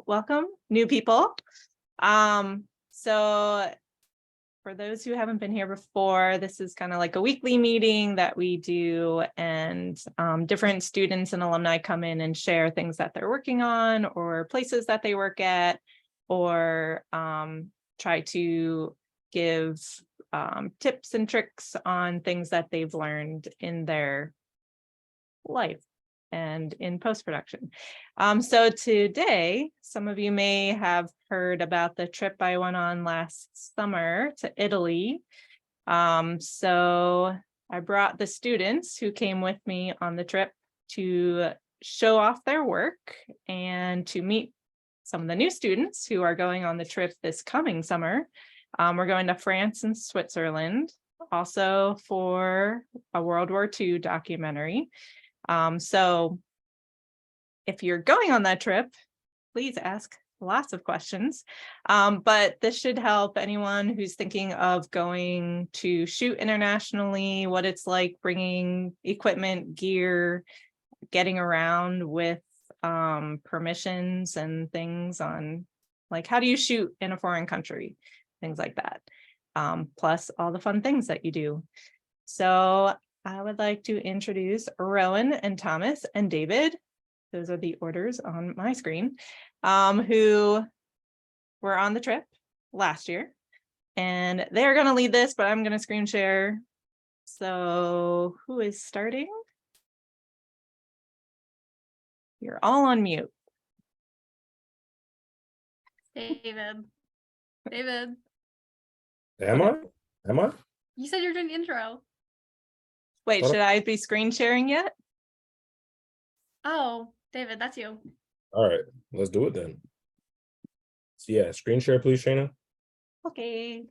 welcome, new people. So for those who haven't been here before, this is kind of like a weekly meeting that we do, and different students and alumni come in and share things that they're working on or places that they work at, or try to give tips and tricks on things that they've learned in their life and in post-production. So today, some of you may have heard about the trip I went on last summer to Italy. So I brought the students who came with me on the trip to show off their work and to meet some of the new students who are going on the trip this coming summer. We're going to France and Switzerland, also for a World War II documentary. So if you're going on that trip, please ask lots of questions. But this should help anyone who's thinking of going to shoot internationally, what it's like bringing equipment, gear, getting around with permissions and things on, like, how do you shoot in a foreign country, things like that. Plus all the fun things that you do. So I would like to introduce Rowan and Thomas and David. Those are the orders on my screen, who were on the trip last year. And they're going to lead this, but I'm going to screen share. So who is starting? You're all on mute. David. Am I? You said you're doing the intro. Wait, should I be screen sharing yet? Oh, David, that's you. All right, let's do it then. So yeah, screen share, please, Shayna. Okay.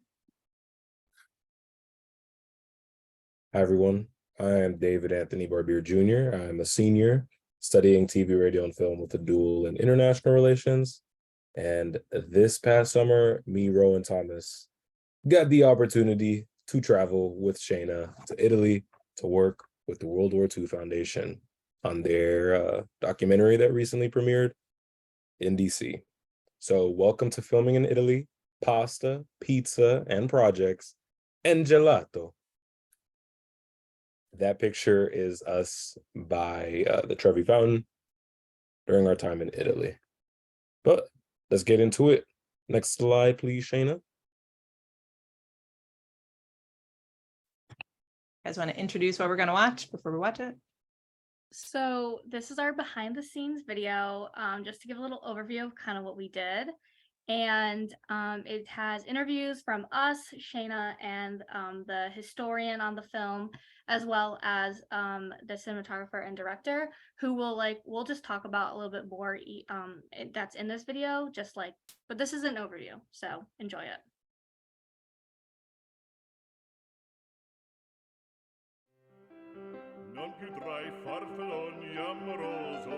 Hi, everyone. I am David Anthony Barbier Jr. I'm a senior studying TV, radio, and film with a dual in international relations. And this past summer, me, Rowan, Thomas got the opportunity to travel with Shayna to Italy to work with the World War II Foundation on their documentary that recently premiered in DC. So welcome to filming in Italy, pasta, pizza, and projects, and gelato. That picture is us by the Trevi Fountain during our time in Italy. But let's get into it. Next slide, please, Shayna. You guys want to introduce what we're going to watch before we watch it? So this is our behind the scenes video, just to give a little overview of kind of what we did. And it has interviews from us, Shayna, and the historian on the film, as well as the cinematographer and director, who we'll just talk about a little bit more that's in this video, but this is an overview, so enjoy it. Non più tra I farfalloni amoroso,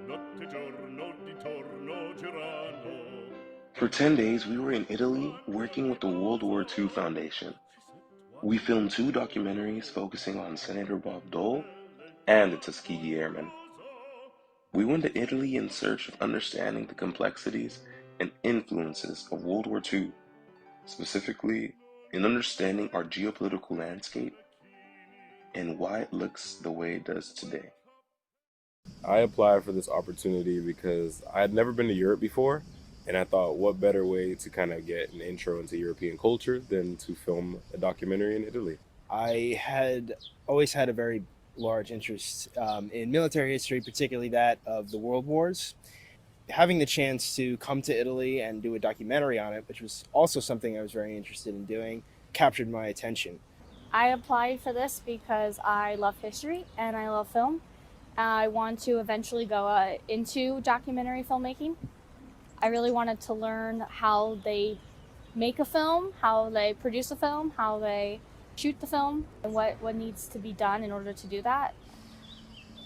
notte giorno di torno girano. For 10 days, we were in Italy working with the World War II Foundation. We filmed 2 documentaries focusing on Senator Bob Dole and the Tuskegee Airmen. We went to Italy in search of understanding the complexities and influences of World War II, specifically in understanding our geopolitical landscape and why it looks the way it does today. I applied for this opportunity because I had never been to Europe before, and I thought, what better way to kind of get an intro into European culture than to film a documentary in Italy? I had always had a very large interest in military history, particularly that of the World Wars. Having the chance to come to Italy and do a documentary on it, which was also something I was very interested in doing, captured my attention. I applied for this because I love history and I love film. I want to eventually go into documentary filmmaking. I really wanted to learn how they make a film, how they produce a film, how they shoot the film, and what needs to be done in order to do that.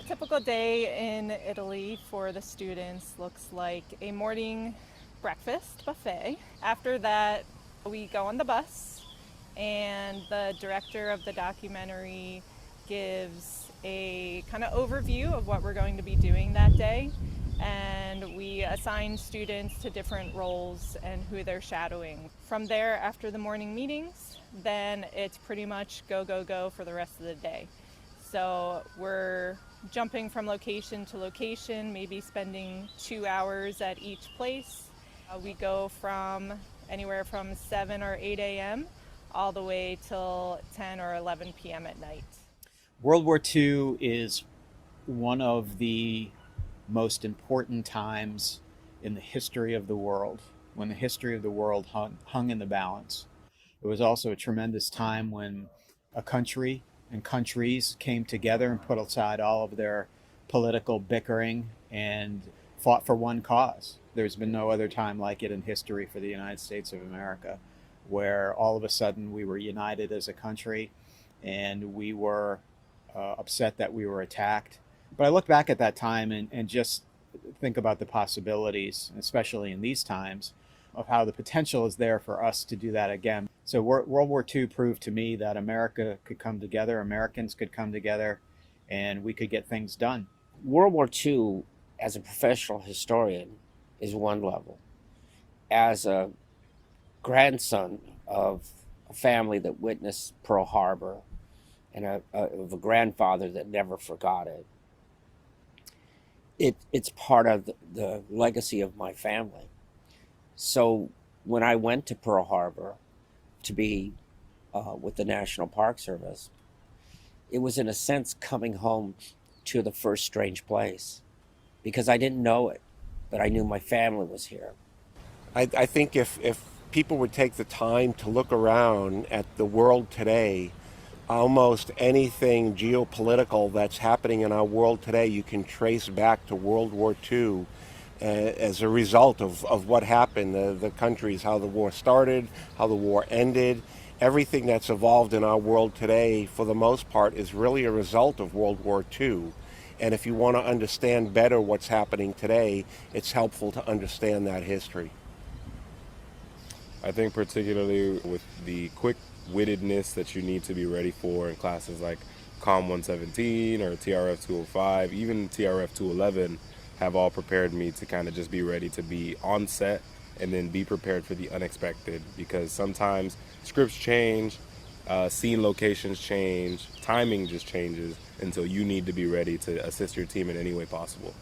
A typical day in Italy for the students looks like a morning breakfast buffet. After that, we go on the bus, and the director of the documentary gives a kind of overview of what we're going to be doing that day. and we assign students to different roles and who they're shadowing. From there, after the morning meetings, then it's pretty much go, go, go for the rest of the day. So we're jumping from location to location, maybe spending 2 hours at each place. We go from anywhere from 7 or 8 a.m. all the way till 10 or 11 p.m. at night. World War II is one of the most important times in the history of the world, when the history of the world hung in the balance. It was also a tremendous time when a country and countries came together and put aside all of their political bickering and fought for one cause. There's been no other time like it in history for the United States of America, where all of a sudden we were united as a country and we were upset that we were attacked. But I look back at that time and just think about the possibilities, especially in these times, of how the potential is there for us to do that again. So World War II proved to me that America could come together, Americans could come together, and we could get things done. World War II, as a professional historian, is one level. As a grandson of a family that witnessed Pearl Harbor and of a grandfather that never forgot it, it's part of the legacy of my family. So when I went to Pearl Harbor to be with the National Park Service, it was in a sense coming home to the first strange place, because I didn't know it, but I knew my family was here. I think if people would take the time to look around at the world today, almost anything geopolitical that's happening in our world today, you can trace back to World War II as a result of what happened, the countries, how the war started, how the war ended. Everything that's evolved in our world today, for the most part, is really a result of World War II. And if you want to understand better what's happening today, it's helpful to understand that history. I think particularly with the quick-wittedness that you need to be ready for in classes like COM 117 or TRF 205, even TRF 211, have all prepared me to kind of just be ready to be on set and then be prepared for the unexpected, because sometimes scripts change, scene locations change, timing just changes, and so you need to be ready to assist your team in any way possible.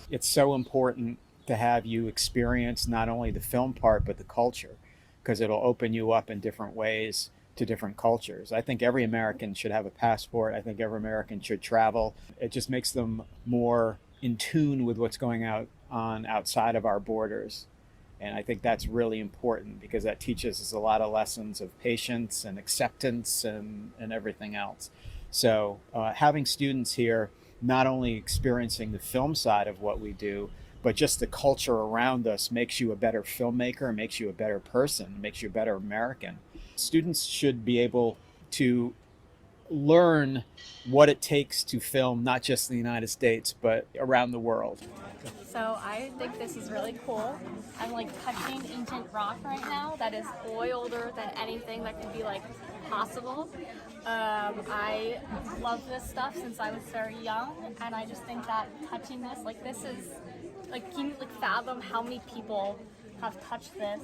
It's so important to have you experience not only the film part, but the culture, because it'll open you up in different ways to different cultures. I think every American should have a passport. I think every American should travel. It just makes them more in tune with what's going on outside of our borders. And I think that's really important, because that teaches us a lot of lessons of patience and acceptance and everything else. So having students here, not only experiencing the film side of what we do, but just the culture around us makes you a better filmmaker, makes you a better person, makes you a better American. Students should be able to learn what it takes to film, not just in the United States, but around the world. So I think this is really cool. I'm like touching ancient rock right now that is way older than anything that could be like possible. I love this stuff since I was very young, and I just think that touching this, like this is, like, can you like fathom how many people have touched this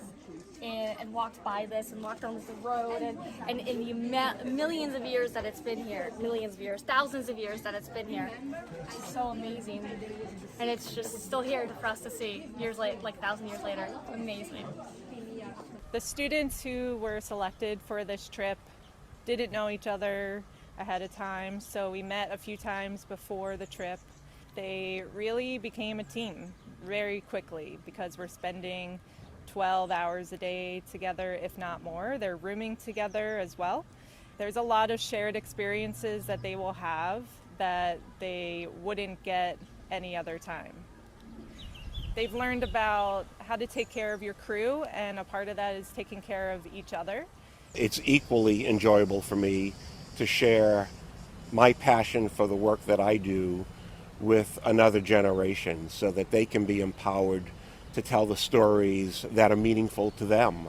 and walked by this and walked on the road and in the millions of years that it's been here, millions of years, thousands of years that it's been here. It's so amazing. And it's just still here for us to see years later, like 1,000 years later. Amazing. The students who were selected for this trip didn't know each other ahead of time, so we met a few times before the trip. They really became a team very quickly, because we're spending 12 hours a day together, if not more. They're rooming together as well. There's a lot of shared experiences that they will have that they wouldn't get any other time. They've learned about how to take care of your crew, and a part of that is taking care of each other. It's equally enjoyable for me to share my passion for the work that I do with another generation, so that they can be empowered to tell the stories that are meaningful to them,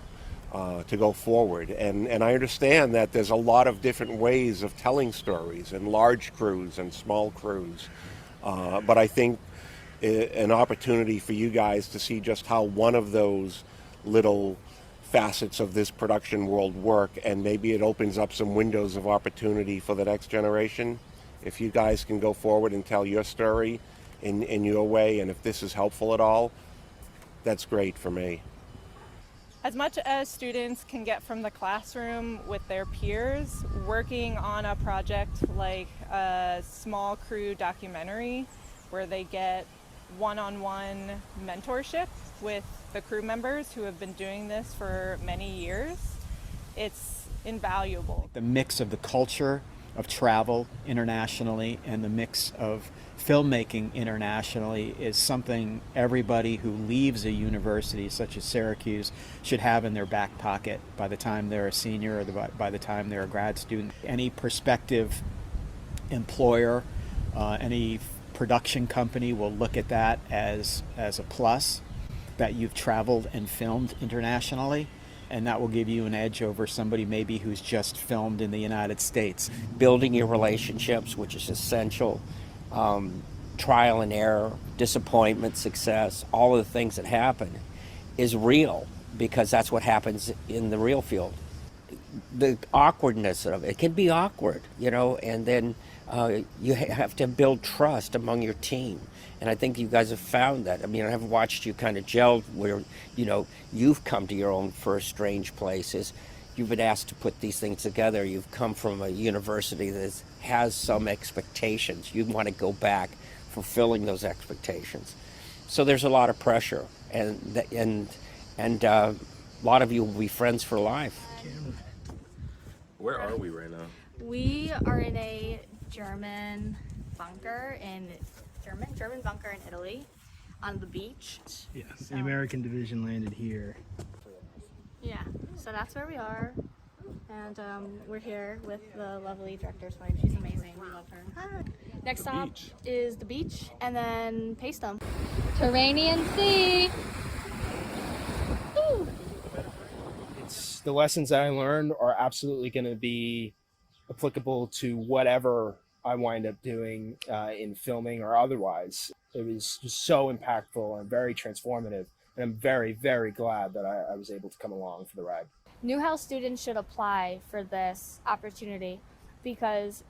to go forward. And I understand that there's a lot of different ways of telling stories, and large crews and small crews. But I think an opportunity for you guys to see just how one of those little facets of this production world work, and maybe it opens up some windows of opportunity for the next generation. If you guys can go forward and tell your story in your way, and if this is helpful at all, that's great for me. As much as students can get from the classroom with their peers, working on a project like a small crew documentary where they get one-on-one mentorship with the crew members who have been doing this for many years, it's invaluable. The mix of the culture of travel internationally and the mix of filmmaking internationally is something everybody who leaves a university such as Syracuse should have in their back pocket by the time they're a senior or by the time they're a grad student. Any prospective employer, any production company will look at that as a plus, that you've traveled and filmed internationally, and that will give you an edge over somebody maybe who's just filmed in the United States. Building your relationships, which is essential, trial and error, disappointment, success, all of the things that happen is real, because that's what happens in the real field. The awkwardness of it can be awkward, and then you have to build trust among your team. And I think you guys have found that. I mean, I've watched you kind of gel where, you've come to your own first strange places. You've been asked to put these things together. You've come from a university that has some expectations. You want to go back fulfilling those expectations. So there's a lot of pressure, and a lot of you will be friends for life. Where are we right now? We are in a German bunker in Italy, on the beach. Yes, the American division landed here. Yeah, so that's where we are, and we're here with the lovely director's wife. She's amazing. We love her. Hi. Next stop is the beach, and then Paestum. Turanian Sea. Woo. It's the lessons that I learned are absolutely going to be applicable to whatever I wind up doing in filming or otherwise. It was just so impactful and very transformative, and I'm very, very glad that I was able to come along for the ride. Newhouse students should apply for this opportunity because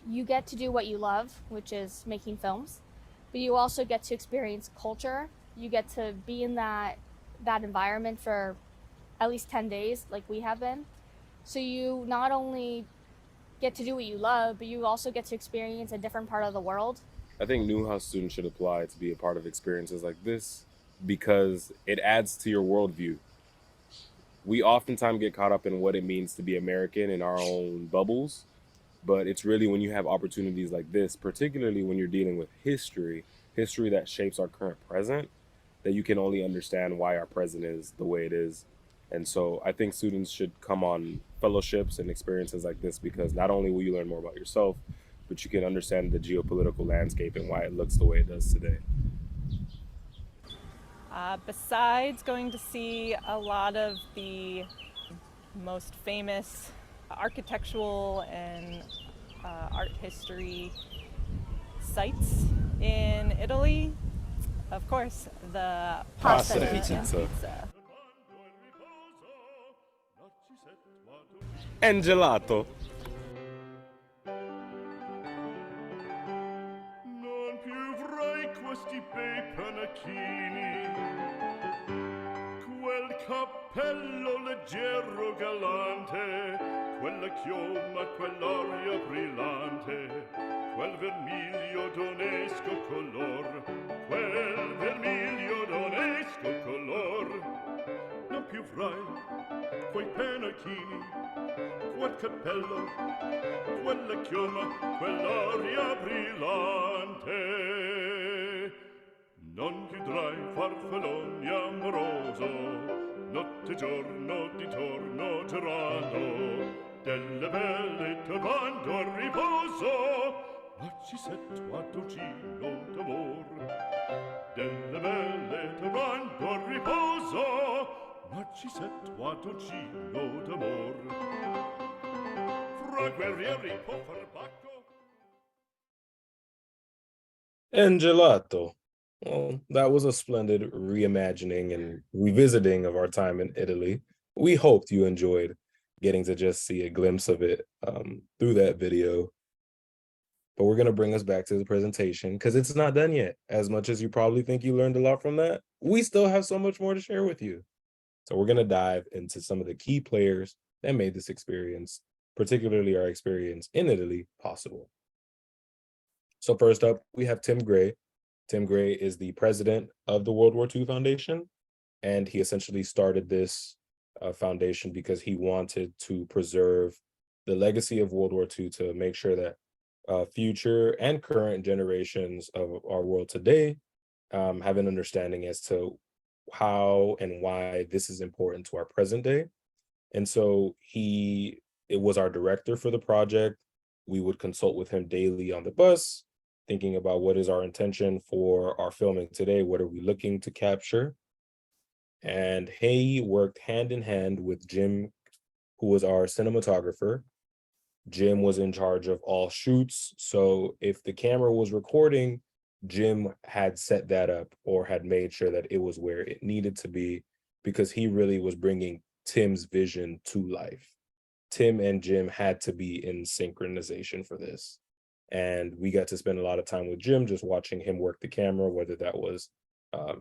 you get to do what you love, which is making films, but you also get to experience culture. You get to be in that environment for at least 10 days like we have been. So you not only get to do what you love, but you also get to experience a different part of the world. I think Newhouse students should apply to be a part of experiences like this because it adds to your worldview. We oftentimes get caught up in what it means to be American in our own bubbles, but it's really when you have opportunities like this, particularly when you're dealing with history that shapes our current present, that you can only understand why our present is the way it is. And so I think students should come on fellowships and experiences like this because not only will you learn more about yourself, but you can understand the geopolitical landscape and why it looks the way it does today. Besides going to see a lot of the most famous architectural and art history sites in Italy, of course, the pasta pizza. And gelato. Non più avrai questi bei panacchini, quel cappello leggero galante, quella chioma, quell'aria brillante, quel vermiglio d'onesco color, quel vermiglio d'onesco color. Non più avrai quei panacchini, quel cappello, quella chioma, quell'aria brillante. Non chiudrai farfalloni amoroso, notte e giorno di torno girando, delle belle turbando a riposo, Narcisetto a dolcino d'amor. Delle belle turbando a riposo, Narcisetto a dolcino d'amor. Fra guerrieri può far bacco. And gelato. Well, that was a splendid reimagining and revisiting of our time in Italy. We hoped you enjoyed getting to just see a glimpse of it through that video. But we're going to bring us back to the presentation because it's not done yet. As much as you probably think you learned a lot from that, we still have so much more to share with you. So we're going to dive into some of the key players that made this experience, particularly our experience in Italy, possible. So first up, we have Tim Gray. Tim Gray is the president of the World War II Foundation, and he essentially started this foundation because he wanted to preserve the legacy of World War II to make sure that future and current generations of our world today have an understanding as to how and why this is important to our present day. And so it was our director for the project. We would consult with him daily on the bus, thinking about what is our intention for our filming today, what are we looking to capture. And he worked hand in hand with Jim, who was our cinematographer. Jim was in charge of all shoots. So if the camera was recording, Jim had set that up or had made sure that it was where it needed to be because he really was bringing Tim's vision to life. Tim and Jim had to be in synchronization for this. And we got to spend a lot of time with Jim, just watching him work the camera, whether that was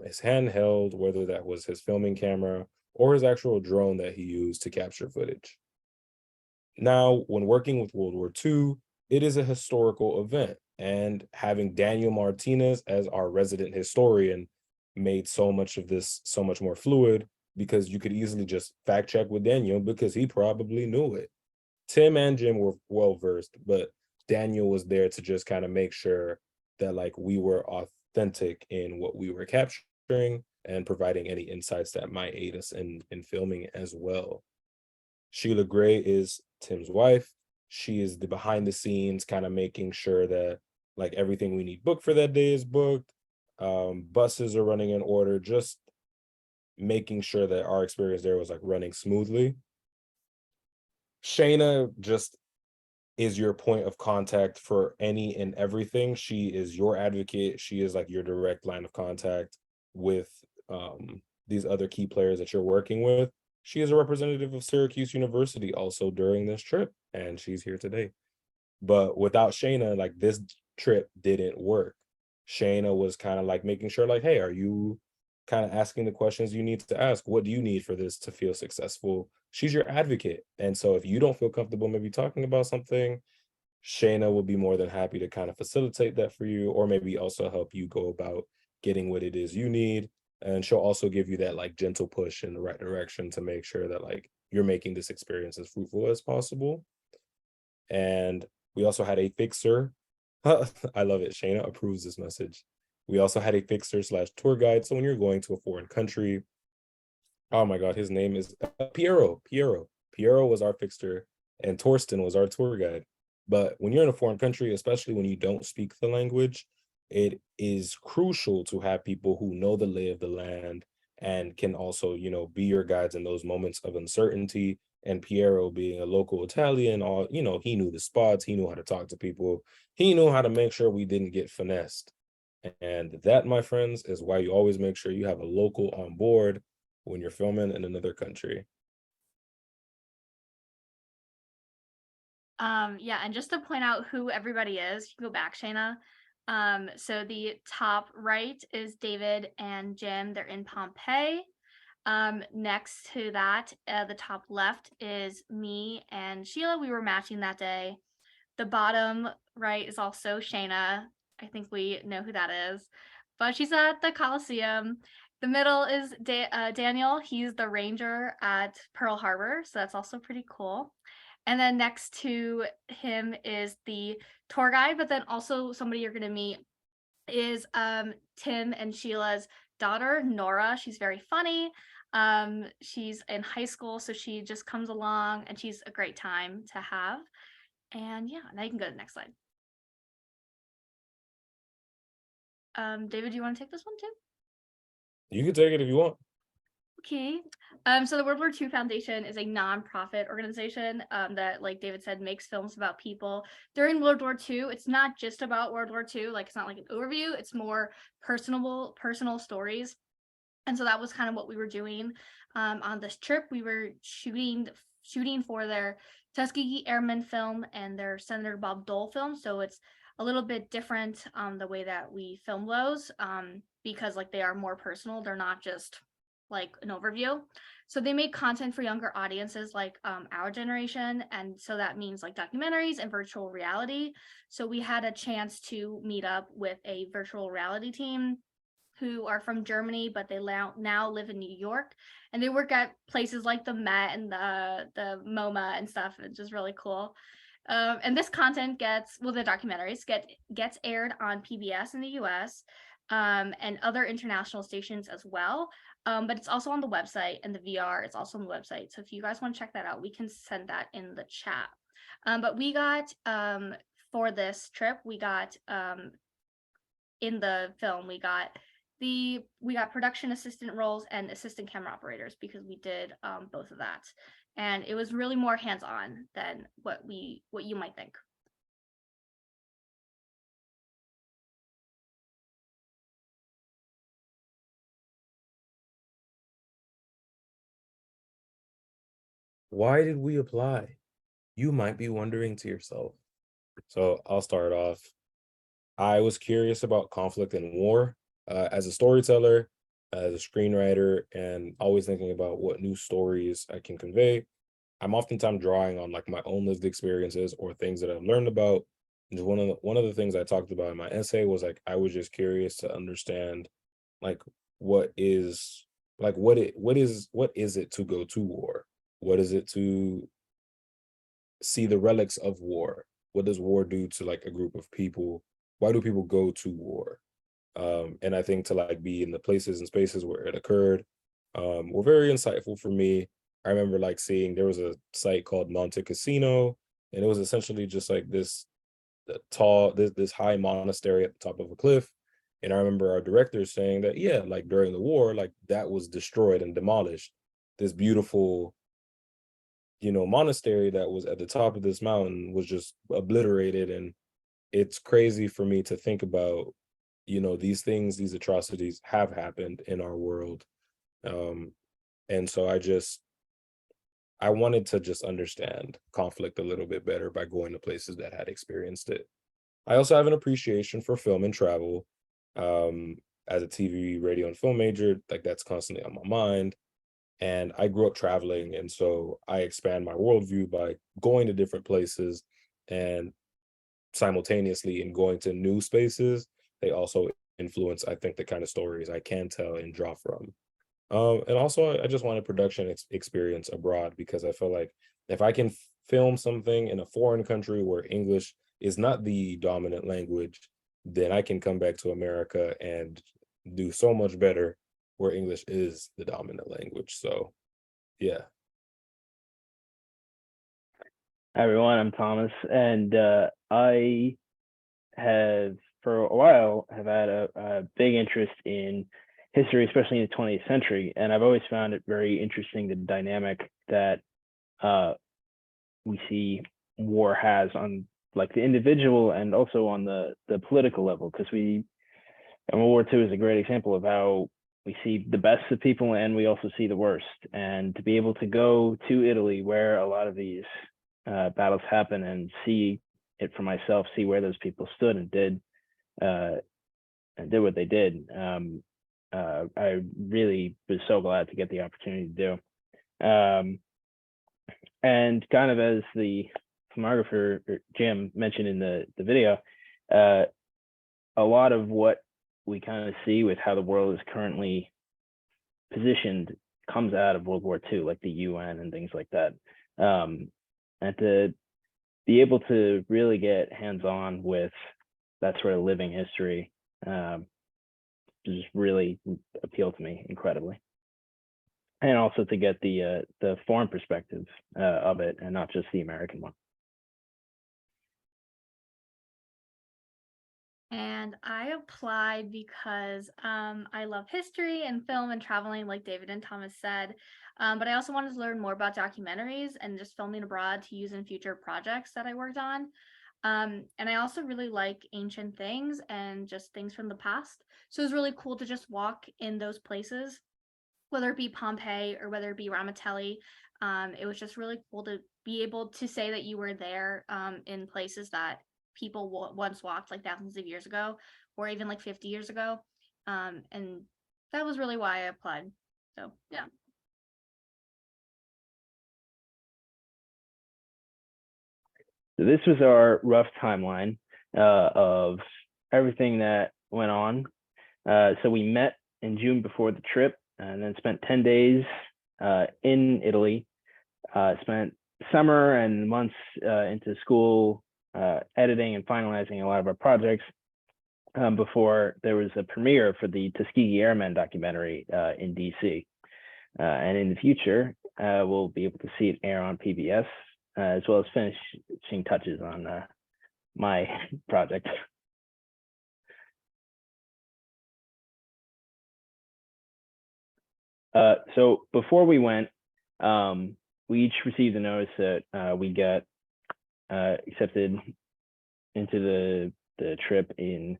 his handheld, whether that was his filming camera, or his actual drone that he used to capture footage. Now, when working with World War II, it is a historical event, and having Daniel Martinez as our resident historian made so much of this so much more fluid because you could easily just fact check with Daniel because he probably knew it. Tim and Jim were well versed, but Daniel was there to just kind of make sure that like we were authentic in what we were capturing and providing any insights that might aid us in filming as well. Sheila Gray is Tim's wife. She is the behind the scenes kind of making sure that like everything we need booked for that day is booked. Buses are running in order, just making sure that our experience there was like running smoothly. Shayna just is your point of contact for any and everything. She is your advocate. She is like your direct line of contact with these other key players that you're working with. She is a representative of Syracuse University also during this trip, and she's here today. But without Shayna, like this trip didn't work. Shayna was kind of like making sure like, hey, are you kind of asking the questions you need to ask? What do you need for this to feel successful? She's your advocate. And so if you don't feel comfortable maybe talking about something, Shayna will be more than happy to kind of facilitate that for you, or maybe also help you go about getting what it is you need. And she'll also give you that like gentle push in the right direction to make sure that like you're making this experience as fruitful as possible. And we also had a fixer. I love it. Shayna approves this message. We also had a fixer slash tour guide. So when you're going to a foreign country, oh my God, his name is Piero. Piero was our fixer and Torsten was our tour guide. But when you're in a foreign country, especially when you don't speak the language, it is crucial to have people who know the lay of the land and can also, you know, be your guides in those moments of uncertainty. And Piero being a local Italian, all, you know, he knew the spots, he knew how to talk to people, he knew how to make sure we didn't get finessed. And that, my friends, is why you always make sure you have a local on board when you're filming in another country. Yeah, and just to point out who everybody is, you go back, Shayna. So the top right is David and Jim. They're in Pompeii. Next to that, the top left is me and Sheila. We were matching that day. The bottom right is also Shayna. I think we know who that is, but she's at the Coliseum. The middle is Daniel. He's the ranger at Pearl Harbor, so that's also pretty cool. And then next to him is the tour guide, but then also somebody you're going to meet is Tim and Sheila's daughter, Nora. She's very funny. She's in high school, so she just comes along and she's a great time to have. And yeah, now you can go to the next slide. David, do you want to take this one too? You can take it if you want. Okay. So the World War II Foundation is a nonprofit organization that, like David said, makes films about people during World War II. It's not just about World War II, like it's not like an overview, it's more personal stories. And so that was kind of what we were doing on this trip. We were shooting for their Tuskegee Airmen film and their Senator Bob Dole film. So it's a little bit different the way that we film those because like they are more personal. They're not just like an overview. So they make content for younger audiences like our generation. And so that means like documentaries and virtual reality. So we had a chance to meet up with a virtual reality team who are from Germany, but they now live in New York, and they work at places like the Met and the MoMA and stuff. It's just really cool. And this content the documentaries gets aired on PBS in the US and other international stations as well. But it's also on the website, and the VR is also on the website. So if you guys want to check that out, we can send that in the chat. But we got for this trip, we got in the film, we got production assistant roles and assistant camera operators because we did both of that, and it was really more hands-on than what you might think. Why did we apply? You might be wondering to yourself. So I'll start off. I was curious about conflict and war as a storyteller, as a screenwriter, and always thinking about what new stories I can convey. I'm oftentimes drawing on like my own lived experiences or things that I've learned about. And one of the things I talked about in my essay was like I was just curious to understand like what is what is it to go to war? What is it to see the relics of war? What does war do to like a group of people? Why do people go to war? And I think to like be in the places and spaces where it occurred were very insightful for me. I remember like seeing there was a site called Monte Cassino, and it was essentially just like this this high monastery at the top of a cliff. And I remember our director saying that, yeah, like during the war, like that was destroyed and demolished. This beautiful, monastery that was at the top of this mountain was just obliterated. And it's crazy for me to think about, these things, these atrocities have happened in our world. And so I wanted to just understand conflict a little bit better by going to places that had experienced it. I also have an appreciation for film and travel. As a TV, radio, and film major, like that's constantly on my mind. And I grew up traveling, and so I expand my worldview by going to different places, and simultaneously in going to new spaces, they also influence, I think, the kind of stories I can tell and draw from. And also, I just wanted production experience abroad because I feel like if I can film something in a foreign country where English is not the dominant language, then I can come back to America and do so much better where English is the dominant language. So, yeah. Hi everyone, I'm Thomas, and I have for a while have had a big interest in history, especially in the 20th century, and I've always found it very interesting, the dynamic that we see war has on like the individual and also on the political level, because World War II is a great example of how we see the best of people and we also see the worst. And to be able to go to Italy where a lot of these battles happen and see it for myself, see where those people stood and did what they did. I really was so glad to get the opportunity to do. And kind of as the filmographer Jim mentioned in the video, a lot of what we kind of see with how the world is currently positioned comes out of World War II, like the UN and things like that. And to be able to really get hands-on with that sort of living history just really appealed to me incredibly. And also to get the foreign perspective of it and not just the American one. And I applied because I love history and film and traveling, like David and Thomas said. But I also wanted to learn more about documentaries and just filming abroad to use in future projects that I worked on. And I also really like ancient things and just things from the past. So it was really cool to just walk in those places, whether it be Pompeii or whether it be Ramatelli. It was just really cool to be able to say that you were there in places that people once walked like thousands of years ago, or even like 50 years ago. And that was really why I applied. So, yeah. So this was our rough timeline of everything that went on. So we met in June before the trip, and then spent 10 days in Italy. Spent summer and months into school editing and finalizing a lot of our projects before there was a premiere for the Tuskegee Airmen documentary in DC. And in the future, we'll be able to see it air on PBS, as well as finishing touches on my project. So before we went, we each received a notice that we got accepted into the trip in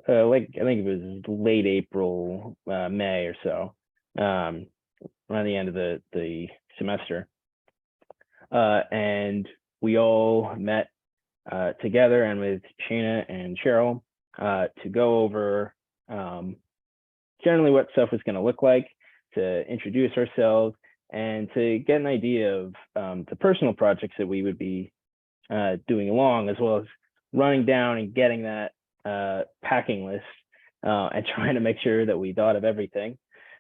like I think it was late April, May or so, around the end of the semester, and we all met together and with Shayna and Cheryl to go over generally what stuff was going to look like, to introduce ourselves, and to get an idea of the personal projects that we would be doing along, as well as running down and getting that packing list and trying to make sure that we thought of everything.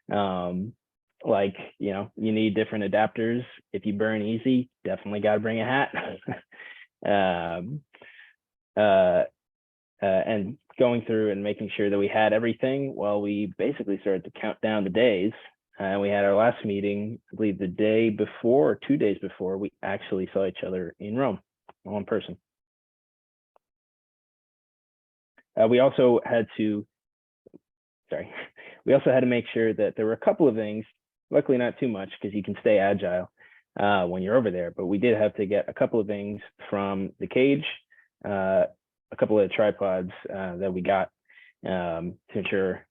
Like, you need different adapters. If you burn easy, definitely got to bring a hat. And going through and making sure that we had everything while we basically started to count down the days. We had our last meeting, I believe, the day before or 2 days before we actually saw each other in Rome, all in person. We also had to make sure that there were a couple of things, luckily not too much because you can stay agile when you're over there, but we did have to get a couple of things from the cage, a couple of tripods that we got to ensure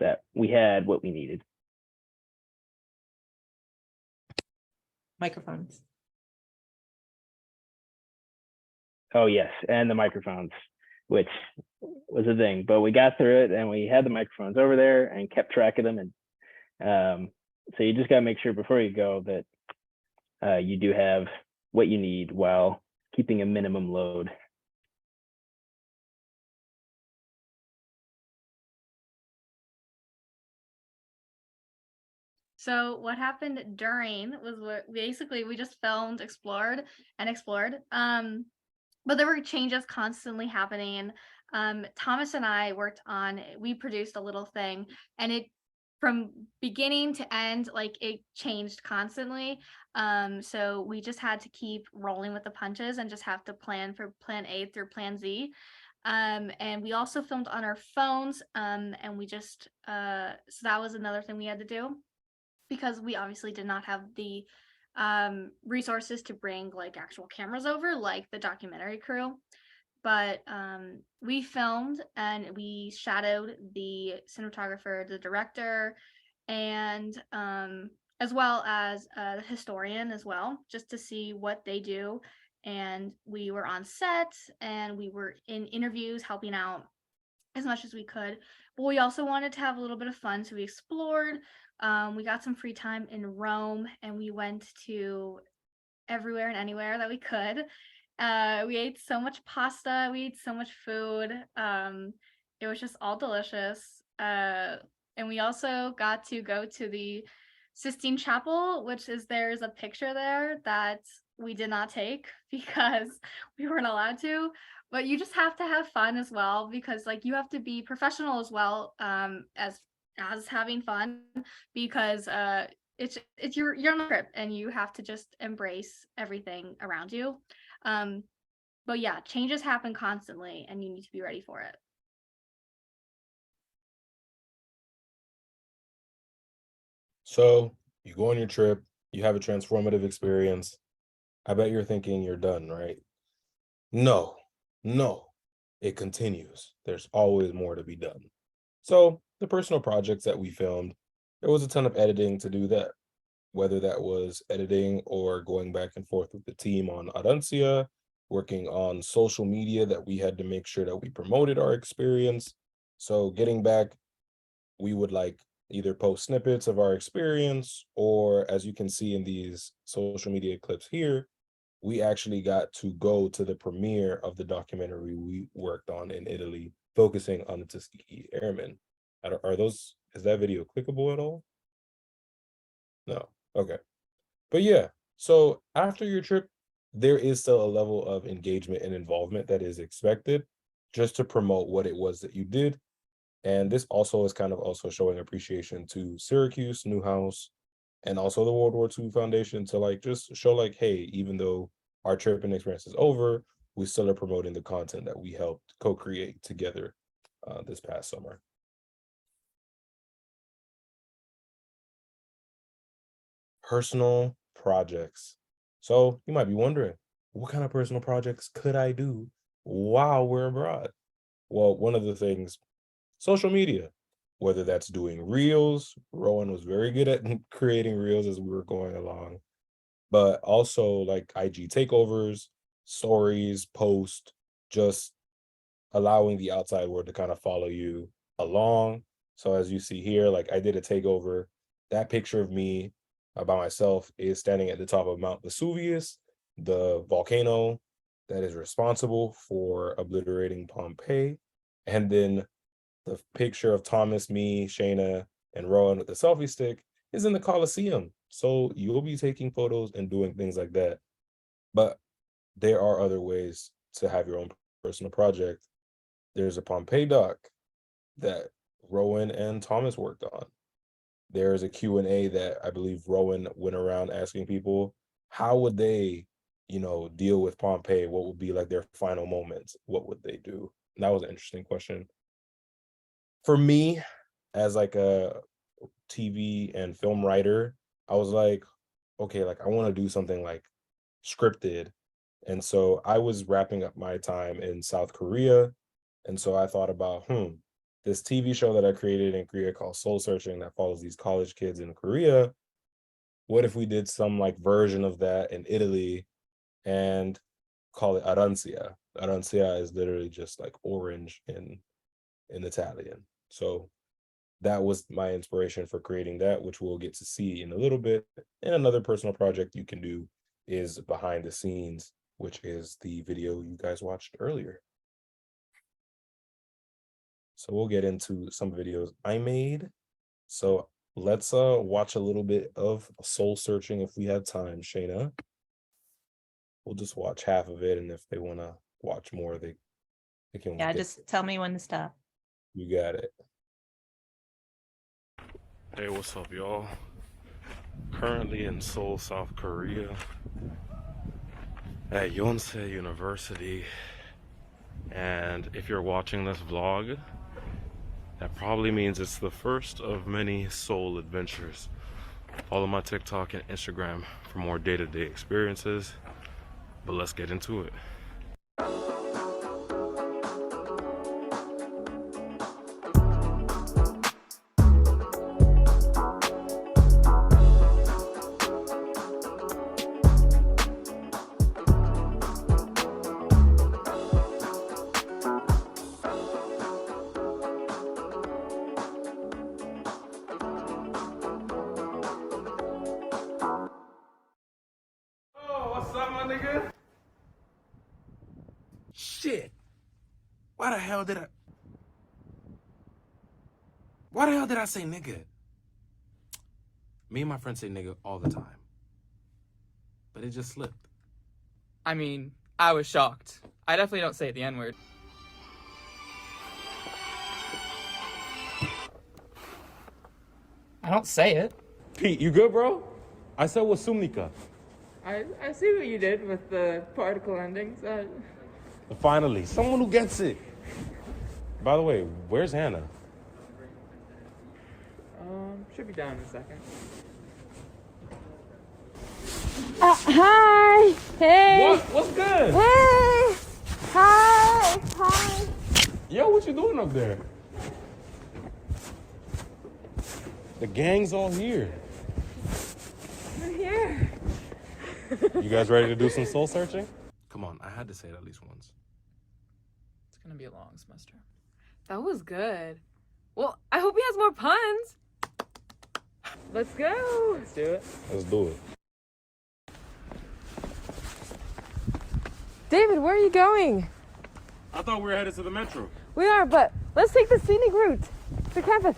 that we had what we needed. Microphones. Oh yes, and the microphones, which was a thing, but we got through it and we had the microphones over there and kept track of them. And so you just got to make sure before you go that you do have what you need while keeping a minimum load. So what happened during was what basically we just filmed, explored. But there were changes constantly happening. Thomas and I we produced a little thing, and it from beginning to end, like it changed constantly. So we just had to keep rolling with the punches and just have to plan for plan A through plan Z. And we also filmed on our phones. And we just so that was another thing we had to do, because we obviously did not have the resources to bring like actual cameras over like the documentary crew. But we filmed and we shadowed the cinematographer, the director, and as well as the historian as well, just to see what they do. And we were on set and we were in interviews helping out as much as we could, but we also wanted to have a little bit of fun, so we explored. We got some free time in Rome and we went to everywhere and anywhere that we could. We ate so much pasta, we ate so much food. It was just all delicious. And we also got to go to the Sistine Chapel, which is there's a picture there that we did not take because we weren't allowed to. But you just have to have fun as well, because like you have to be professional as well, as having fun, because it's you're on a trip and you have to just embrace everything around you. But yeah, changes happen constantly and you need to be ready for it. So you go on your trip, you have a transformative experience. I bet you're thinking you're done, right? No, no, it continues. There's always more to be done. So the personal projects that we filmed, there was a ton of editing to do that, whether that was editing or going back and forth with the team on Arancia, working on social media that we had to make sure that we promoted our experience. So getting back, we would like either post snippets of our experience, or as you can see in these social media clips here, we actually got to go to the premiere of the documentary we worked on in Italy, focusing on the Tuskegee Airmen. Is that video clickable at all? No. Okay. But yeah, so after your trip, there is still a level of engagement and involvement that is expected just to promote what it was that you did. And this also is kind of also showing appreciation to Syracuse, Newhouse, and also the World War II Foundation to like just show like, hey, even though our trip and experience is over, we still are promoting the content that we helped co-create together this past summer. Personal projects. So you might be wondering, what kind of personal projects could I do while we're abroad? Well, one of the things, social media, whether that's doing reels. Rowan was very good at creating reels as we were going along, but also like IG takeovers, stories, post, just allowing the outside world to kind of follow you along. So as you see here, like I did a takeover. That picture of me by myself is standing at the top of Mount Vesuvius, the volcano that is responsible for obliterating Pompeii. And then the picture of Thomas, me, Shayna, and Rowan with the selfie stick is in the Coliseum. So you'll be taking photos and doing things like that. But there are other ways to have your own personal project. There's a Pompeii doc that Rowan and Thomas worked on. There's a Q&A that I believe Rowan went around asking people, how would they, deal with Pompeii? What would be like their final moments? What would they do? And that was an interesting question. For me, as like a TV and film writer, I was like, okay, like I want to do something like scripted. And so I was wrapping up my time in South Korea. And so I thought about, this TV show that I created in Korea called Soul Searching that follows these college kids in Korea. What if we did some like version of that in Italy and call it Arancia? Arancia is literally just like orange in Italian. So that was my inspiration for creating that, which we'll get to see in a little bit. And another personal project you can do is behind the scenes, which is the video you guys watched earlier. So we'll get into some videos I made. So let's watch a little bit of Soul Searching if we have time, Shayna. We'll just watch half of it, and if they want to watch more, they can. Yeah, just tell me when to stop. You got it. Hey, what's up, y'all? Currently in Seoul, South Korea, at Yonsei University. And if you're watching this vlog, that probably means it's the first of many Seoul adventures. Follow my TikTok and Instagram for more day-to-day experiences. But let's get into it. Shit. Why the hell did I say nigga? Me and my friends say nigga all the time. But it just slipped. I mean, I was shocked. I definitely don't say the N-word. I don't say it. Pete, you good, bro? I said wasumnika. I see what you did with the particle endings. Finally, someone who gets it. By the way, where's Hannah? Should be down in a second. Hi. Hey. What's good? Hey. Hi. Hi. Yo, what you doing up there? The gang's all here. We're here. You guys ready to do some soul searching? Come on, I had to say it at least once. It's gonna be a long semester. That was good. Well, I hope he has more puns. Let's go. Let's do it. Let's do it. David, where are you going? I thought we were headed to the metro. We are, but let's take the scenic route to campus.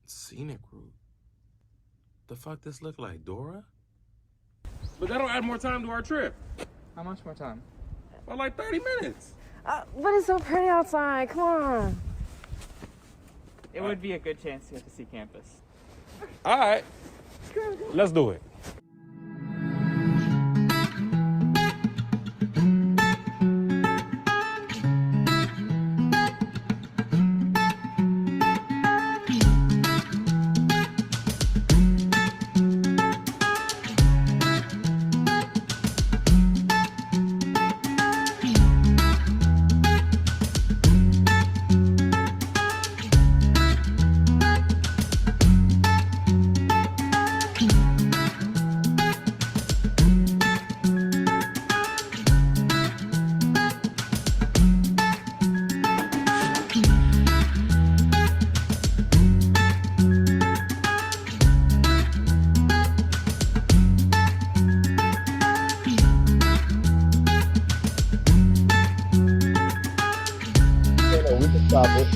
Scenic route? The fuck this look like, Dora? But that'll add more time to our trip. How much more time? Well, like 30 minutes. But it's so pretty outside. Come on. It would be a good chance to get to see campus. All right. Let's do it. We can stop it.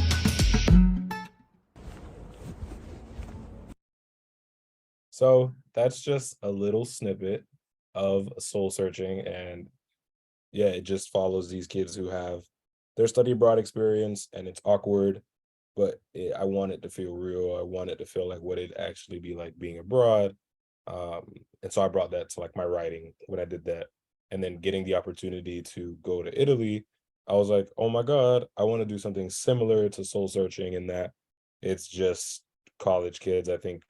So that's just a little snippet of soul searching, and yeah, it just follows these kids who have their study abroad experience, and it's awkward, but I want it to feel real. I want it to feel like what it'd actually be like being abroad. And so I brought that to like my writing when I did that, and then getting the opportunity to go to Italy. I was like, oh my God, I want to do something similar to soul searching in that it's just college kids, I think,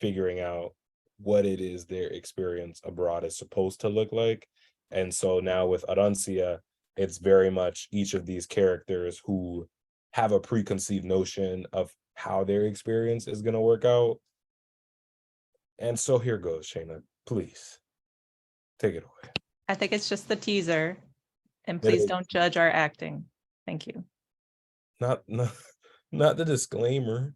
figuring out what it is their experience abroad is supposed to look like. And so now with Arancia, it's very much each of these characters who have a preconceived notion of how their experience is going to work out. And so here goes, Shayna, please take it away. I think it's just the teaser. And It please is. don't judge our acting. Thank you. Not the disclaimer.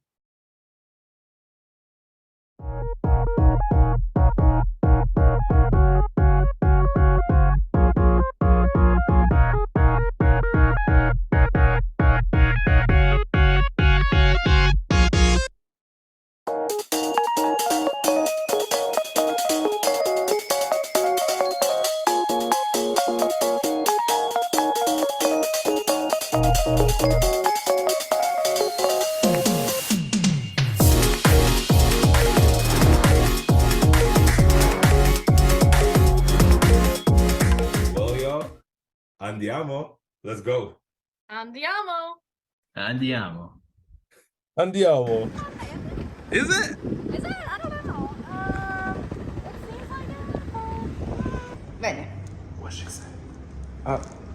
Well, y'all, andiamo. Let's go. Andiamo. Andiamo. Andiamo. Is it? Is it? I don't know. It seems like it. Bene. What she say?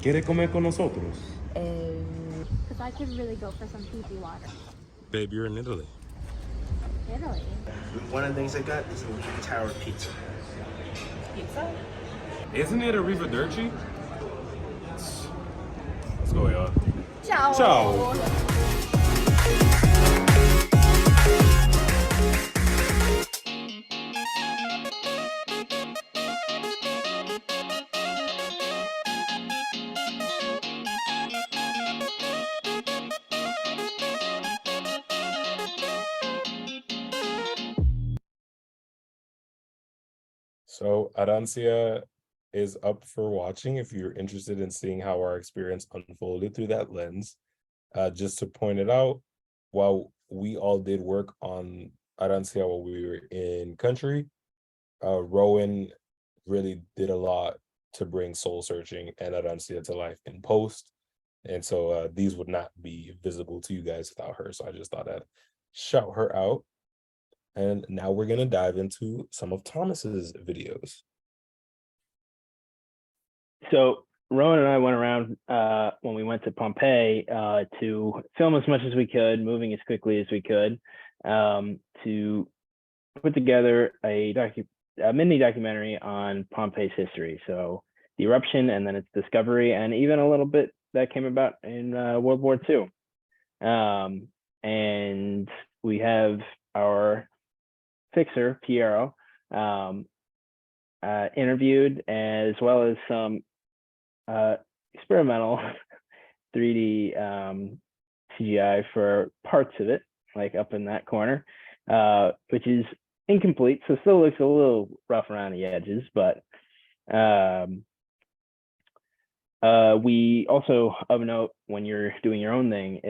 ¿Quiere comer con nosotros? Because I could really go for some pee water. Babe, you're in Italy. Italy. One of the things I got is a tower pizza. Pizza? Isn't it a Arrivederci? Let's go, y'all. Ciao. Ciao. So Arancia is up for watching if you're interested in seeing how our experience unfolded through that lens. Just to point it out, while we all did work on Arancia while we were in country, Rowan really did a lot to bring soul searching and Arancia to life in post. And so these would not be visible to you guys without her. So I just thought I'd shout her out. And now we're going to dive into some of Thomas's videos. So Rowan and I went around when we went to Pompeii to film as much as we could, moving as quickly as we could, to put together a mini documentary on Pompeii's history. So the eruption and then its discovery, and even a little bit that came about in World War II. And we have our fixer, Piero, interviewed, as well as some experimental 3D CGI for parts of it, like up in that corner, which is incomplete, so still looks a little rough around the edges, but we also, of note, when you're doing your own thing,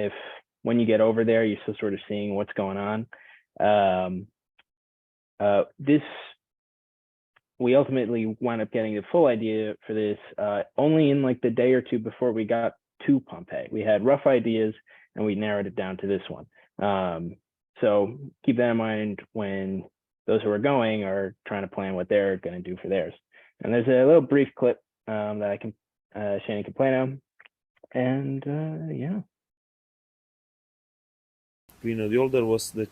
when you get over there, you're still sort of seeing what's going on. We ultimately wound up getting the full idea for this only in like the day or two before we got to Pompeii. We had rough ideas and we narrowed it down to this one. So keep that in mind when those who are going are trying to plan what they're going to do for theirs. And there's a little brief clip that I can Shane can play now. And yeah. Pliny the Older was the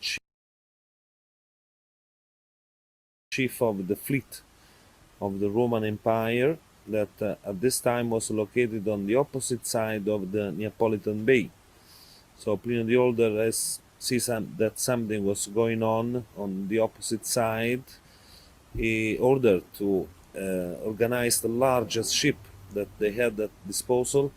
chief of the fleet of the Roman Empire that at this time was located on the opposite side of the Neapolitan Bay. So Pliny the Older sees that something was going on the opposite side. He ordered to organize the largest ship that they had at disposal.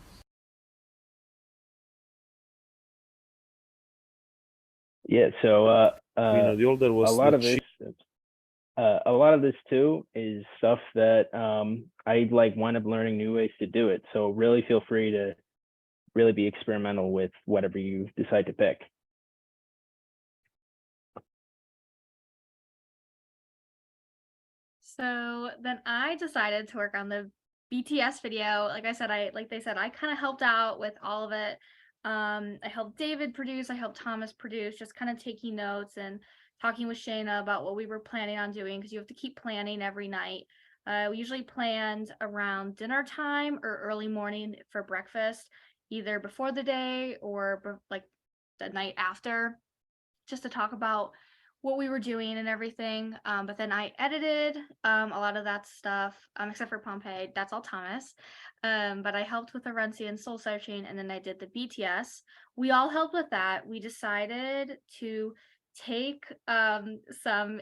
Yeah, so Pliny the Older was a lot of this too is stuff that I like wind up learning new ways to do it. So really feel free to really be experimental with whatever you decide to pick. So then I decided to work on the BTS video. Like they said, I kind of helped out with all of it. I helped David produce, I helped Thomas produce, just kind of taking notes and talking with Shayna about what we were planning on doing, because you have to keep planning every night. We usually planned around dinner time or early morning for breakfast, either before the day or like the night after, just to talk about what we were doing and everything. But then I edited a lot of that stuff, except for Pompeii. That's all Thomas. But I helped with Arancia and soul searching, and then I did the BTS. We all helped with that. We decided to take some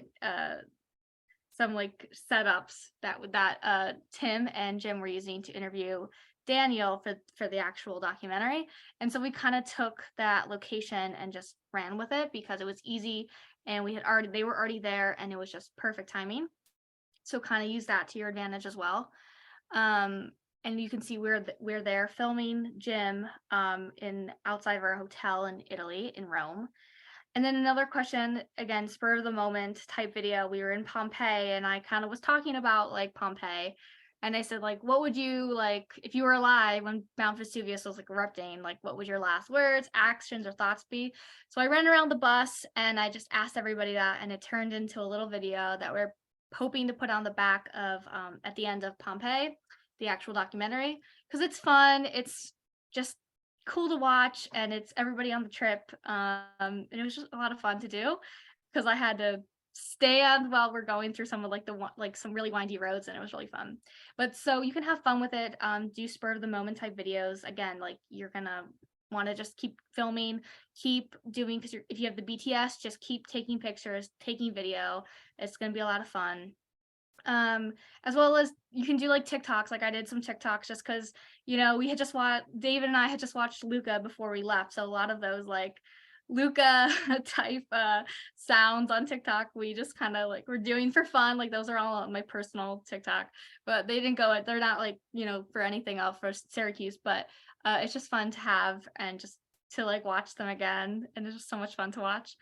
like setups that Tim and Jim were using to interview Daniel for the actual documentary. And so we kind of took that location and just ran with it because it was easy, and they were already there, and it was just perfect timing. So kind of use that to your advantage as well. And you can see we're there filming Jim in outside of our hotel in Italy, in Rome. And then another question, again, spur of the moment type video. We were in Pompeii, and I kind of was talking about like Pompeii, and I said, like, what would you like if you were alive when Mount Vesuvius was like erupting? Like, what would your last words, actions, or thoughts be? So I ran around the bus and I just asked everybody that, and it turned into a little video that we're hoping to put on the back of at the end of Pompeii, the actual documentary, because it's fun. It's just cool to watch, and it's everybody on the trip, and it was just a lot of fun to do because I had to stand while we're going through some of like some really windy roads, and it was really fun. But so you can have fun with it, do spur of the moment type videos. Again, like you're gonna want to just keep filming, keep doing, because if you have the BTS, just keep taking pictures, taking video. It's gonna be a lot of fun. As well as you can do like TikToks. Like I did some TikToks just because, we had just David and I had just watched Luca before we left, so a lot of those like Luca type sounds on TikTok we just kind of like we're doing for fun. Like those are all on my personal TikTok, but they're not like for anything else for Syracuse, but it's just fun to have and just to like watch them again, and it's just so much fun to watch.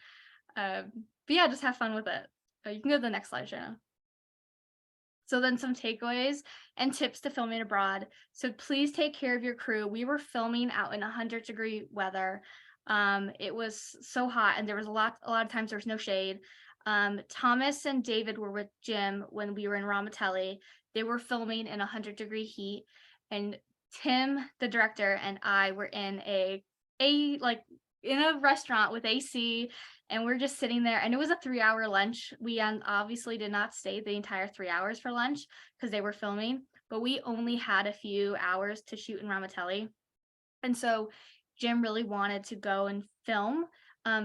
But yeah, just have fun with it. You can go to the next slide, Jenna. So then some takeaways and tips to filming abroad. So please take care of your crew. We were filming out in 100-degree weather. It was so hot, and there was a lot of times there was no shade. Thomas and David were with Jim when we were in Ramatelli. They were filming in 100-degree heat, and Tim, the director, and I were in in a restaurant with AC, and we're just sitting there, and it was a 3-hour lunch. We obviously did not stay the entire 3 hours for lunch because they were filming, but we only had a few hours to shoot in Ramatelli. And so Jim really wanted to go and film.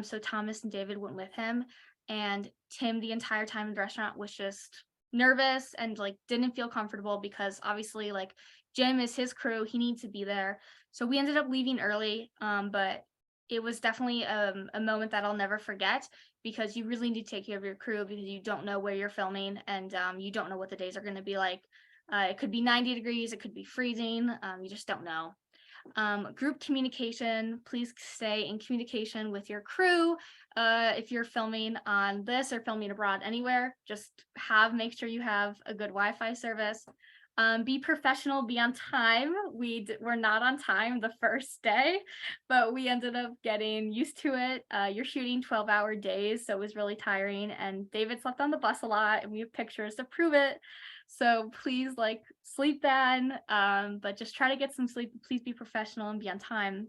So Thomas and David went with him, and Tim the entire time in the restaurant was just nervous and like didn't feel comfortable because obviously like Jim is his crew, he needs to be there. So we ended up leaving early, but it was definitely a moment that I'll never forget because you really need to take care of your crew because you don't know where you're filming, and you don't know what the days are going to be like. It could be 90 degrees, it could be freezing, you just don't know. Group communication, please stay in communication with your crew. If you're filming on this or filming abroad anywhere, just make sure you have a good Wi-Fi service. Be professional, be on time. We're not on time the first day, but we ended up getting used to it. You're shooting 12-hour days, so it was really tiring, and David slept on the bus a lot, and we have pictures to prove it. So please like sleep then, but just try to get some sleep. Please be professional and be on time.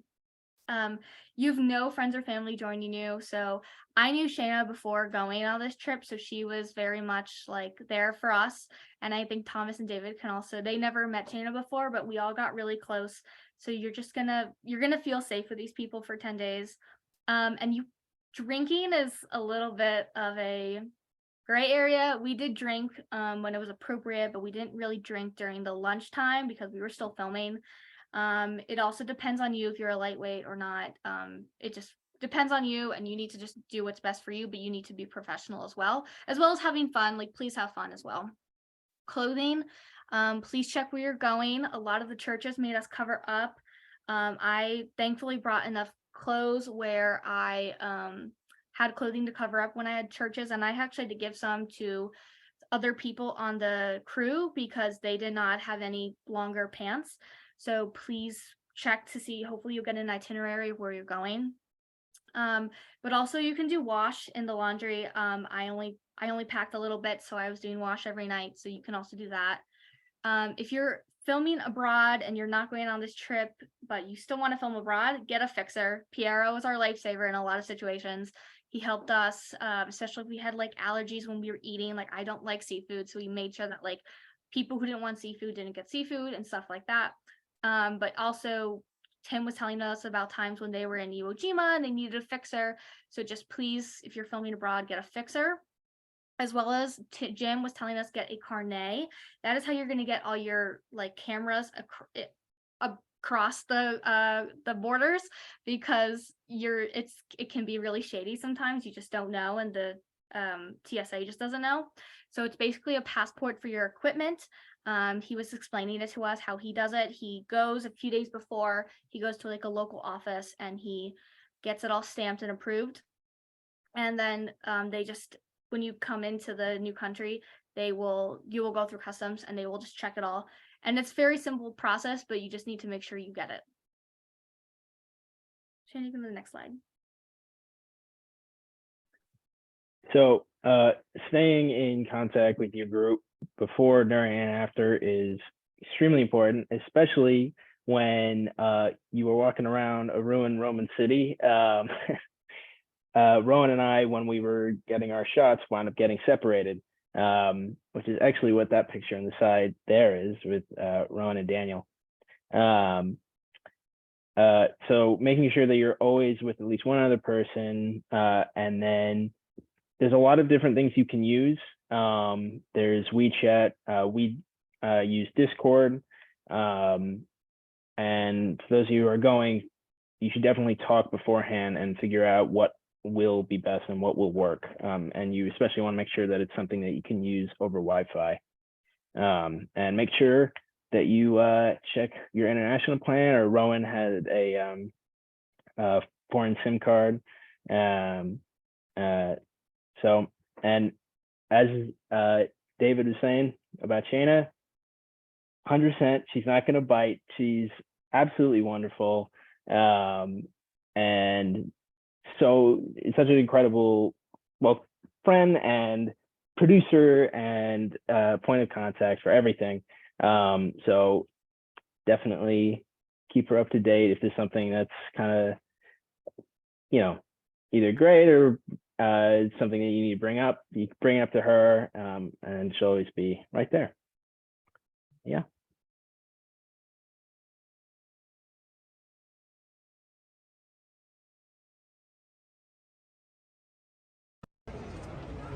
You have no friends or family joining you. So I knew Shayna before going on this trip, so she was very much like there for us. And I think Thomas and David can also, they never met Shayna before, but we all got really close. So you're gonna feel safe with these people for 10 days. And drinking is a little bit of a gray area. We did drink when it was appropriate, but we didn't really drink during the lunchtime because we were still filming. It also depends on you if you're a lightweight or not. It just depends on you, and you need to just do what's best for you, but you need to be professional as well as having fun. Like, please have fun as well. Clothing, please check where you're going. A lot of the churches made us cover up. I thankfully brought enough clothes where I had clothing to cover up when I had churches, and I actually had to give some to other people on the crew because they did not have any longer pants. So please check to see, hopefully you'll get an itinerary of where you're going. But also you can do wash in the laundry. I only packed a little bit, so I was doing wash every night, so you can also do that. If you're filming abroad and you're not going on this trip, but you still want to film abroad, get a fixer. Piero was our lifesaver in a lot of situations. He helped us, especially if we had like allergies when we were eating. Like, I don't like seafood, so we made sure that like people who didn't want seafood didn't get seafood and stuff like that. But also Tim was telling us about times when they were in Iwo Jima and they needed a fixer. So just please, if you're filming abroad, get a fixer. As well as Jim was telling us, get a carnet. That is how you're going to get all your like cameras across the borders, because it can be really shady sometimes. You just don't know, and the TSA just doesn't know. So it's basically a passport for your equipment. He was explaining it to us how he does it. He goes a few days before, he goes to like a local office and he gets it all stamped and approved. And then they just, when you come into the new country, you will go through customs and they will just check it all. And it's very simple process, but you just need to make sure you get it. Shane, you can go to the next slide. So staying in contact with your group before, during, and after is extremely important, especially when you were walking around a ruined Roman city. Rowan and I, when we were getting our shots, wound up getting separated, which is actually what that picture on the side there is, with Rowan and Daniel. So making sure that you're always with at least one other person, and then there's a lot of different things you can use. There's WeChat, we use Discord, and for those of you who are going, you should definitely talk beforehand and figure out what will be best and what will work. And you especially want to make sure that it's something that you can use over Wi-Fi. And make sure that you check your international plan, or Rowan had a foreign SIM card. So, and as David was saying about Shayna, 100%, she's not going to bite. She's absolutely wonderful. And so it's such an incredible, well, friend and producer and point of contact for everything. So definitely keep her up to date if there's something that's kind of, you know, either great or something that you need to bring up. You can bring it up to her, and she'll always be right there. Yeah.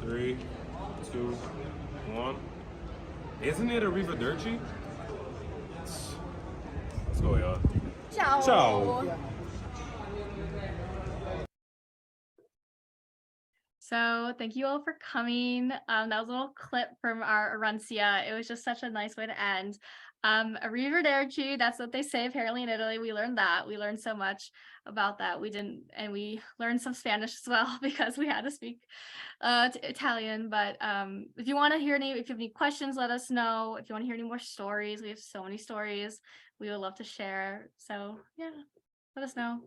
Three, two, one. Isn't it Arrivederci? Let's go, y'all. Ciao. Ciao. So thank you all for coming. That was a little clip from our Arencia. It was just such a nice way to end. Arrivederci, that's what they say apparently in Italy. We learned that. We learned so much about that. We learned some Spanish as well because we had to speak Italian. But if you want to hear if you have any questions, let us know. If you want to hear any more stories, we have so many stories we would love to share. So yeah, let us know.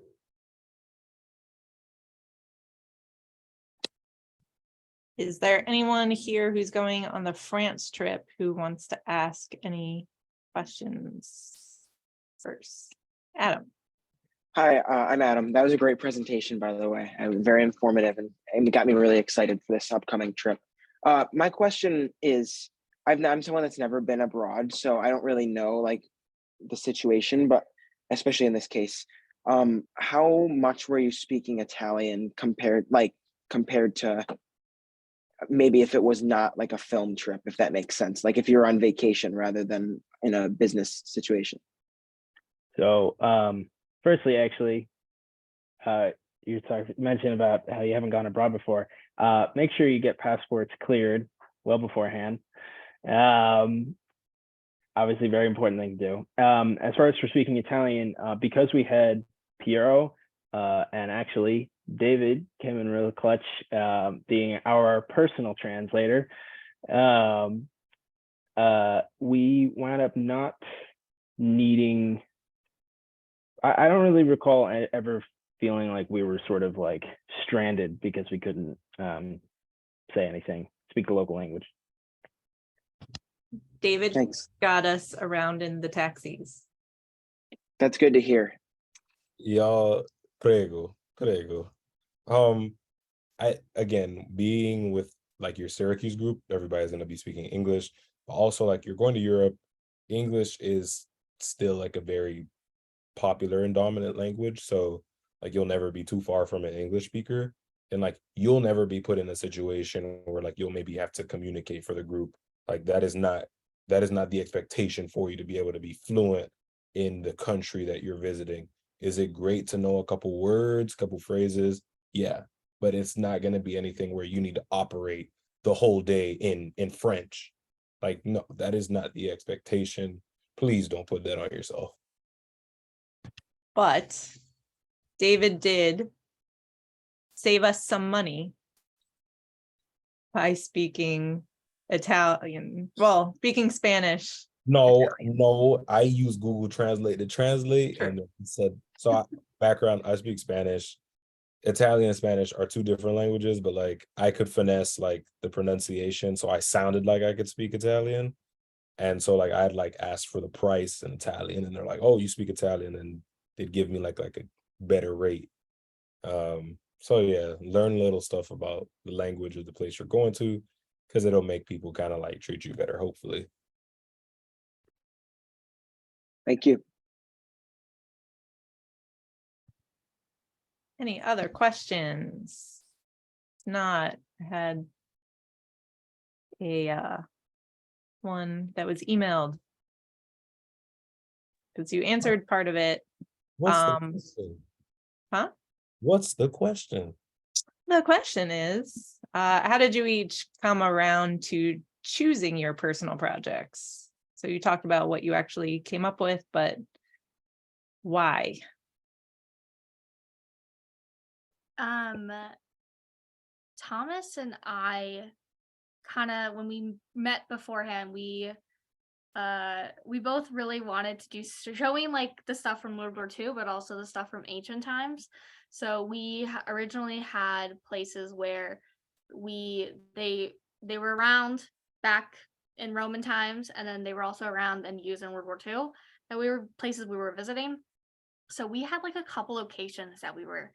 Is there anyone here who's going on the France trip who wants to ask any questions first? Adam. Hi, I'm Adam. That was a great presentation, by the way. Very informative and it got me really excited for this upcoming trip. My question is, I'm someone that's never been abroad, so I don't really know like the situation, but especially in this case, how much were you speaking Italian compared to maybe if it was not like a film trip, if that makes sense, like if you're on vacation rather than in a business situation? So firstly, actually, you mentioned about how you haven't gone abroad before. Make sure you get passports cleared well beforehand. Obviously, very important thing to do. As far as for speaking Italian, because we had Piero and actually David came in real clutch, being our personal translator. We wound up not needing, I don't really recall ever feeling like we were sort of like stranded because we couldn't say anything, speak the local language. David Thanks. got us around in the taxis. That's good to hear. Y'all, prego. Again, being with like your Syracuse group, everybody's gonna be speaking English, but also like you're going to Europe, English is still like a very popular and dominant language. So like you'll never be too far from an English speaker. And like you'll never be put in a situation where like you'll maybe have to communicate for the group. Like that is not the expectation for you to be able to be fluent in the country that you're visiting. Is it great to know a couple words, couple phrases? Yeah, but it's not going to be anything where you need to operate the whole day in French. Like, no, that is not the expectation. Please don't put that on yourself. But David did save us some money by speaking Italian, well, speaking Spanish. No, I use Google Translate to translate. Sure. And it said, so background, I speak Spanish. Italian and Spanish are two different languages, but like I could finesse like the pronunciation. So I sounded like I could speak Italian. And so like I'd like asked for the price in Italian and they're like, oh, you speak Italian, and they'd give me like a better rate. So yeah, learn little stuff about the language of the place you're going to, because it'll make people kind of like treat you better, hopefully. Thank you. Any other questions? If not, I had a one that was emailed because you answered part of it. What's the question? Huh? What's the question? The question is, how did you each come around to choosing your personal projects? So you talked about what you actually came up with, but why? Thomas and I kind of when we met beforehand, we both really wanted to do showing like the stuff from World War II, but also the stuff from ancient times. So we originally had places where they were around back in Roman times, and then they were also around and used in World War II. And we were places we were visiting. So we had like a couple locations that we were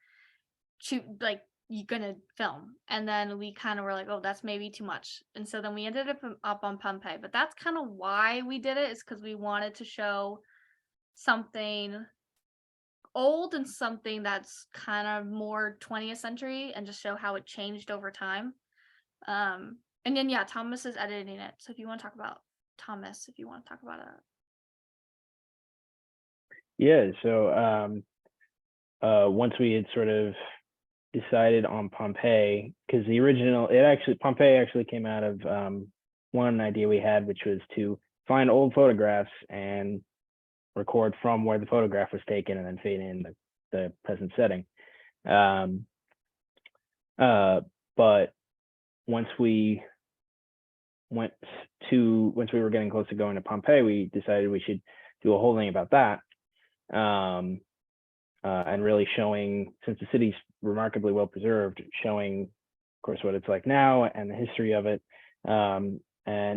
gonna film, and then we kind of were like, oh, that's maybe too much, and so then we ended up on Pompeii. But that's kind of why we did it, is because we wanted to show something old and something that's kind of more 20th century, and just show how it changed over time. And then Thomas is editing it, so if you want to talk about Thomas, if you want to talk about it. Yeah, so once we had sort of decided on Pompeii, because Pompeii actually came out of one idea we had, which was to find old photographs and record from where the photograph was taken and then fade in the present setting. But once we were getting close to going to Pompeii, we decided we should do a whole thing about that. And really showing, since the city's remarkably well preserved, showing, of course, what it's like now and the history of it, and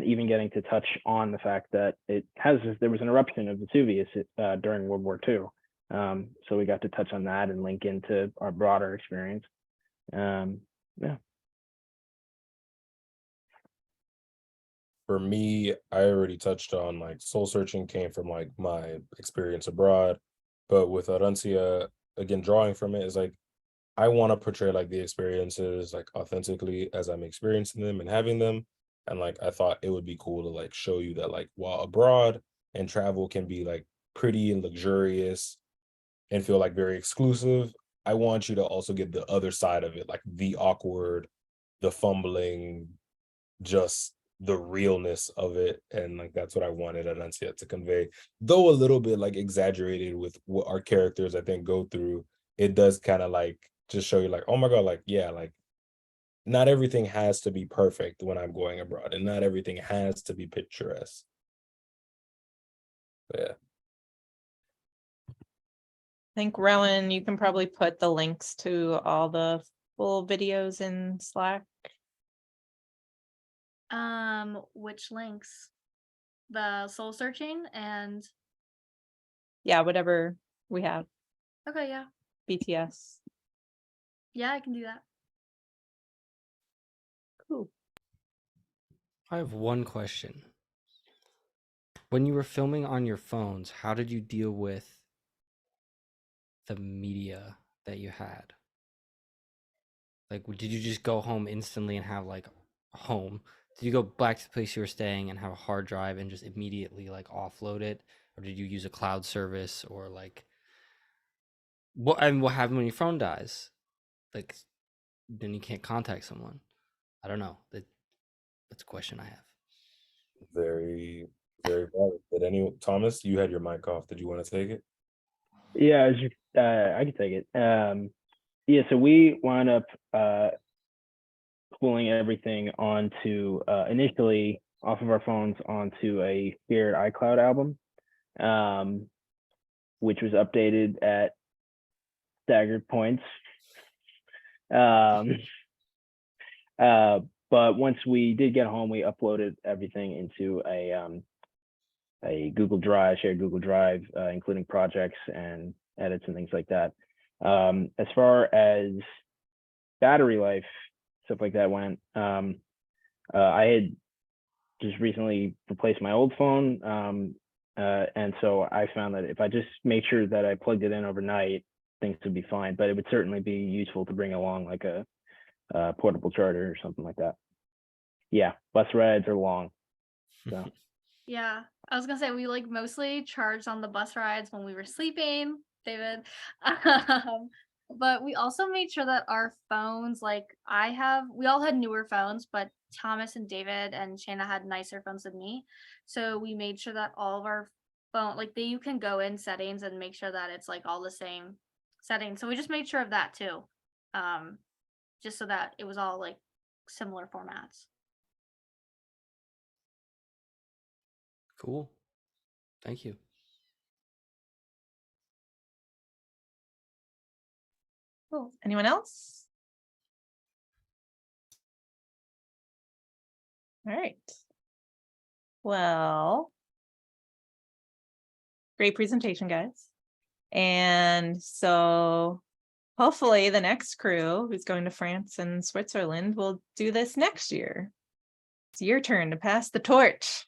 even getting to touch on the fact that there was an eruption of Vesuvius during World War II. So we got to touch on that and link into our broader experience. Yeah. For me, I already touched on like soul searching came from like my experience abroad, but with Arancia, again, drawing from it is like I want to portray like the experiences like authentically as I'm experiencing them and having them. And like I thought it would be cool to like show you that like while abroad and travel can be like pretty and luxurious and feel like very exclusive, I want you to also get the other side of it, like the awkward, the fumbling, just the realness of it. And like that's what I wanted Anancia to convey, though a little bit like exaggerated with what our characters I think go through. It does kind of like just show you like, oh my god, like yeah, like not everything has to be perfect when I'm going abroad, and not everything has to be picturesque. But yeah. I think Rowan, you can probably put the links to all the full videos in Slack. Which links? The soul searching and Yeah, whatever we have. okay, yeah. BTS. Yeah, I can do that. Cool. I have one question. When you were filming on your phones, how did you deal with the media that you had? Like, did you just go home instantly and have like home? Did you go back to the place you were staying and have a hard drive and just immediately like offload it? Or did you use a cloud service, or like what happens when your phone dies? Like, then you can't contact someone. I don't know. That's a question I have. Very, very valid. Did Thomas, you had your mic off. Did you want to take it? Yeah, I can take it. Yeah, so we wound up pulling everything onto initially off of our phones onto a shared iCloud album, which was updated at staggered points. But once we did get home, we uploaded everything into a Google Drive, shared Google Drive, including projects and edits and things like that. As far as battery life, stuff like that went, I had just recently replaced my old phone. And so I found that if I just made sure that I plugged it in overnight, things would be fine. But it would certainly be useful to bring along like a portable charger or something like that. Yeah, bus rides are long. So. Yeah, I was gonna say we like mostly charged on the bus rides when we were sleeping, David. But we also made sure that our phones, like we all had newer phones, but Thomas and David and Shayna had nicer phones than me. So we made sure that all of our phone, like you can go in settings and make sure that it's like all the same settings. So we just made sure of that too. Just so that it was all like similar formats. Cool. Thank you. Cool. Anyone else? All right. Well, great presentation, guys. And so hopefully the next crew who's going to France and Switzerland will do this next year. It's your turn to pass the torch.